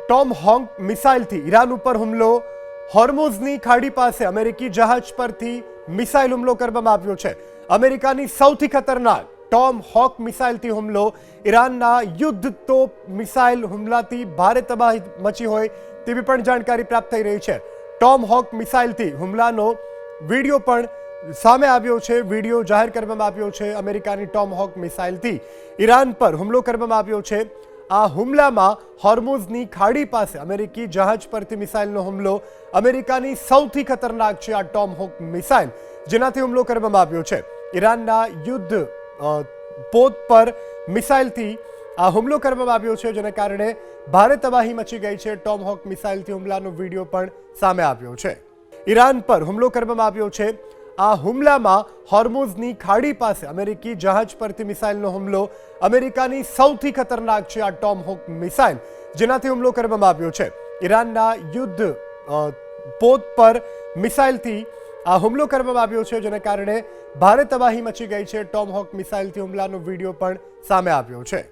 Tom હોંક મિસાઇલથી Iran ઉપર હુમલો। હોર્મુઝની ખાડી પાસે અમેરિકી જહાજ પરથી મિસાઇલ હુમલો કરવામાં આવ્યો છે। અમેરિકાની સૌથી ખતરનાક ટોમ હોક મિસાઇલથી હુમલો। ઈરાનના યુદ્ધ તોપ મિસાઇલ હુમલાથી ભારે તબાહી મચી હોય તેવી પણ જાણકારી પ્રાપ્ત થઈ રહી છે। ટોમ હોક મિસાઇલથી હુમલાનો વિડીયો પણ સામે આવ્યો છે। વિડીયો જાહેર કરવામાં આવ્યો છે। અમેરિકાની ટોમ હોક મિસાઇલથી ઈરાન પર હુમલો કરવામાં આવ્યો છે। આ હુમલામાં હોર્મુઝની ખાડી પાસે અમેરિકી જહાજ પરથી મિસાઇલનો હુમલો। અમેરિકાની સૌથી ખતરનાક છે આ ટોમ હોક મિસાઇલ, જેનાથી હુમલો કરવામાં આવ્યો છે। ઈરાનના યુદ્ધ પોત પર મિસાઇલથી આ હુમલો કરવામાં આવ્યો છે, જેના કારણે ભારે તબાહી મચી ગઈ છે। ટોમ હોક મિસાઇલથી હુમલાનો વિડીયો પણ સામે આવ્યો છે। ઈરાન પર હુમલો કરવામાં આવ્યો છે। આ હુમલામાં હોર્મુઝની ખાડી પાસે અમેરિકી જહાજ પરથી મિસાઇલનો હુમલો। અમેરિકાની સૌથી ખતરનાક છે આ ટોમ હોક મિસાઇલ, જેનાથી હુમલો કરવામાં આવ્યો છે। ઈરાનના યુદ્ધ પોત પર મિસાઇલથી આ હુમલો કરવામાં આવ્યો છે, જેના કારણે ભારે તબાહી મચી ગઈ છે। ટોમ હોક મિસાઇલથી હુમલાનો વિડીયો પણ સામે આવ્યો છે।